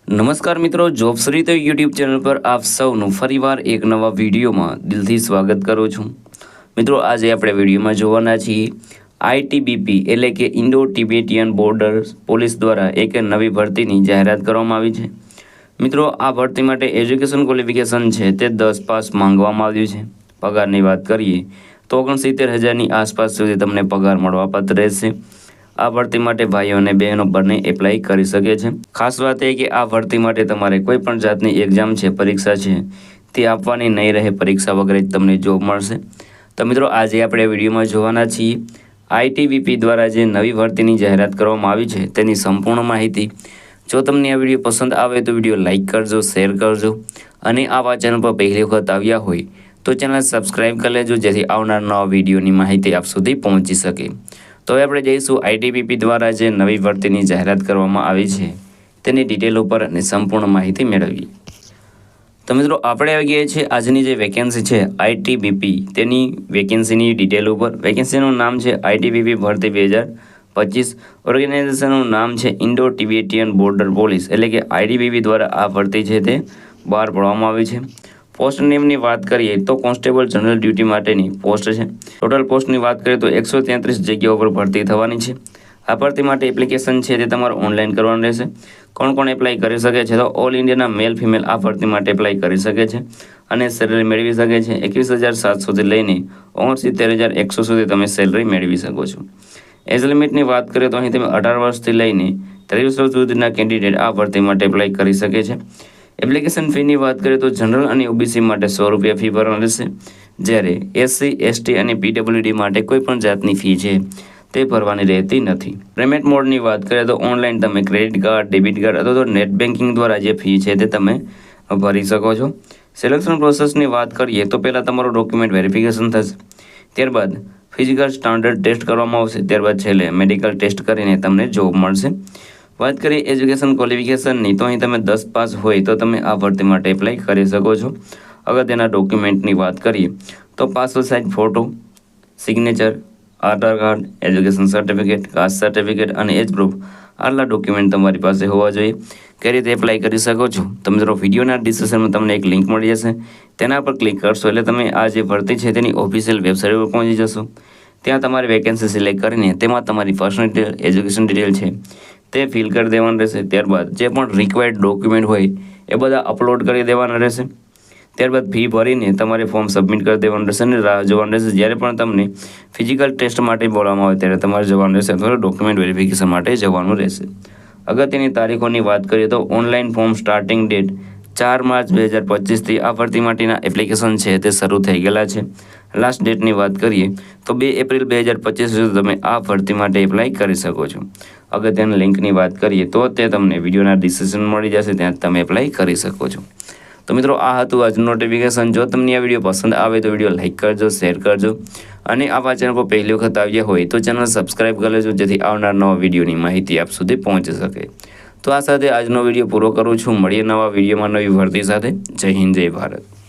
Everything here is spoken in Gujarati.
નમસ્કાર મિત્રો, જોબશ્રી તો યુટ્યુબ ચેનલ પર આપ સૌનું ફરીવાર એક નવા વિડીયોમાં દિલથી સ્વાગત કરું છું। મિત્રો, આજે આપણે વિડીયોમાં જોવાના છીએ આઈટીબીપી એટલે કે ઇન્ડો તિબેટિયન બોર્ડર પોલીસ દ્વારા એક નવી ભરતીની જાહેરાત કરવામાં આવી છે। મિત્રો, આ ભરતી માટે એજ્યુકેશન ક્વોલિફિકેશન છે તે 10 પાસ માંગવામાં આવ્યું છે। પગારની વાત કરીએ તો 69,000ની આસપાસ સુધી તમને પગાર મળવાપાત્ર રહેશે। આ ભરતી માટે ભાઈઓ અને બહેનો બંને એપ્લાય કરી શકે છે। ખાસ વાત એ કે આ ભરતી માટે તમારે કોઈ પણ જાતની એક્ઝામ છે, પરીક્ષા છે તે આપવાની નહીં રહે। પરીક્ષા વગર જ તમને જોબ મળશે। તો મિત્રો, આજે આપણે વિડીયોમાં જોવાના છીએ આઈટીબીપી દ્વારા જે નવી ભરતીની જાહેરાત કરવામાં આવી છે તેની સંપૂર્ણ માહિતી। જો તમને આ વિડીયો પસંદ આવે તો વિડીયો લાઇક કરજો, શેર કરજો અને આવા ચેનલ પર પહેલી વખત આવ્યા હોય તો ચેનલ સબસ્ક્રાઈબ કરી લેજો, જેથી આવનાર નવા વિડીયોની માહિતી આપ સુધી પહોંચી શકે। તો હવે આપણે જઈશું આઈટીબીપી દ્વારા જે નવી ભરતીની જાહેરાત કરવામાં આવી છે તેની ડિટેલ ઉપર અને સંપૂર્ણ માહિતી મેળવીએ। તો મિત્રો, આપણે આવી ગયા છીએ આજની જે વેકેન્સી છે આઈટીબીપી તેની વેકેન્સીની ડિટેલ ઉપર। વેકેન્સીનું નામ છે આઈટીબીપી ભરતી 2025। ઓર્ગેનાઇઝેશનનું નામ છે ઇન્ડો તિબેટિયન બોર્ડર પોલીસ એટલે કે આઈટીબીપી દ્વારા આ ભરતી છે તે બહાર પાડવામાં આવી છે। પોસ્ટ નેમની વાત કરીએ તો કોન્સ્ટેબલ જનરલ ડ્યુટી માટેની પોસ્ટ છે। ટોટલ પોસ્ટની વાત કરીએ તો 133 જગ્યાઓ પર ભરતી થવાની છે। આ ભરતી માટે એપ્લિકેશન છે તે તમારે ઓનલાઈન કરવાનું રહેશે। કોણ કોણ એપ્લાય કરી શકે છે તો ઓલ ઇન્ડિયાના મેલ ફિમેલ આ ભરતી માટે એપ્લાય કરી શકે છે અને સેલરી મેળવી શકે છે 21,700થી લઈને 69,100 સુધી તમે સેલરી મેળવી શકો છો। એજ લિમિટની વાત કરીએ તો અહીં તમે 18 વર્ષથી લઈને 23 વર્ષ સુધીના કેન્ડિડેટ આ ભરતી માટે એપ્લાય કરી શકે છે। એપ્લિકેશન ફીની વાત કરીએ તો જનરલ અને ઓબીસી માટે 100 રૂપિયા ફી ભરવાની રહેશે, જ્યારે એસસી, એસટી અને પીડબ્લ્યુડી માટે કોઈ પણ જાતની ફી છે તે ભરવાની રહેતી નથી। પેમેન્ટ મોડની વાત કરીએ તો ઓનલાઈન તમે ક્રેડિટ કાર્ડ, ડેબિટ કાર્ડ અથવા તો નેટ બેન્કિંગ દ્વારા જે ફી છે તે તમે ભરી શકો છો। સિલેક્શન પ્રોસેસની વાત કરીએ તો પહેલાં તમારું ડોક્યુમેન્ટ વેરિફિકેશન થશે, ત્યારબાદ ફિઝિકલ સ્ટાન્ડર્ડ ટેસ્ટ કરવામાં આવશે, ત્યારબાદ છેલ્લે મેડિકલ ટેસ્ટ કરીને તમને જોબ મળશે। વાત કરીએ એજ્યુકેશન ક્વોલિફિકેશનની તો અહીં તમે 10 પાસ હોય તો તમે આ ભરતી માટે એપ્લાય કરી શકો છો। અગત્યના ડોક્યુમેન્ટની વાત કરીએ તો passport size photo, signature, Aadhaar card, education certificate, caste certificate અને એજ પ્રૂફ આટલા ડોક્યુમેન્ટ તમારી પાસે હોવા જોઈએ। કઈ રીતે એપ્લાય કરી શકો છો તો મિત્રો, વિડીયોના ડિસ્ક્રિપ્શનમાં તમને એક લિંક મળી જશે, તેના પર ક્લિક કરશો એટલે તમે આ જે ભરતી છે તેની ઓફિશિયલ વેબસાઇટ પર પહોંચી જશો। ત્યાં તમારી વેકેન્સી સિલેક્ટ કરીને તેમાં તમારી પર્સનલ ડિટેલ, એજ્યુકેશન ડિટેલ છે તે ફિલ કરી દેવાનું રહેશે। ત્યારબાદ જે પણ રિક્વાયર્ડ ડોક્યુમેન્ટ હોય એ બધા અપલોડ કરી દેવાના રહેશે। ત્યારબાદ ફી ભરીને તમારે ફોર્મ સબમિટ કરી દેવાનું રહેશે અને રાહ જોવાનું રહેશે। જ્યારે પણ તમને ફિઝિકલ ટેસ્ટ માટે બોલાવવામાં આવે ત્યારે તમારે જવાનું રહેશે અથવા ડોક્યુમેન્ટ વેરિફિકેશન માટે જવાનું રહેશે। અગત્યની તારીખોની વાત કરીએ તો online form starting date 4 March 2025થી આ ભરતી માટેના એપ્લિકેશન છે તે શરૂ થઈ ગયેલા છે। લાસ્ટ ડેટની વાત કરીએ તો 2 એપ્રિલ 2025 સુધી તમે આ ભરતી માટે એપ્લાય કરી શકો છો। અગત્યની લિંકની વાત કરીએ તો તે તમને વિડીયોના ડિસ્ક્રિપ્શન મળી જશે, ત્યાં તમે એપ્લાય કરી શકો છો। તો મિત્રો, આ હતું આજનું નોટિફિકેશન। જો તમને આ વિડીયો પસંદ આવે તો વિડીયો લાઇક કરજો, શેર કરજો અને આવા ચેનલ પર પહેલી વખત આવ્યા હોય તો ચેનલ સબસ્ક્રાઈબ કરી લેજો, જેથી આવનાર નવા વિડીયોની માહિતી આપ સુધી પહોંચી શકે। તો આ સાથે આજનો વિડીયો પૂરો કરું છું। મળીએ નવા વિડીયોમાં નવી ભરતી સાથે। જય હિન્દ, જય ભારત।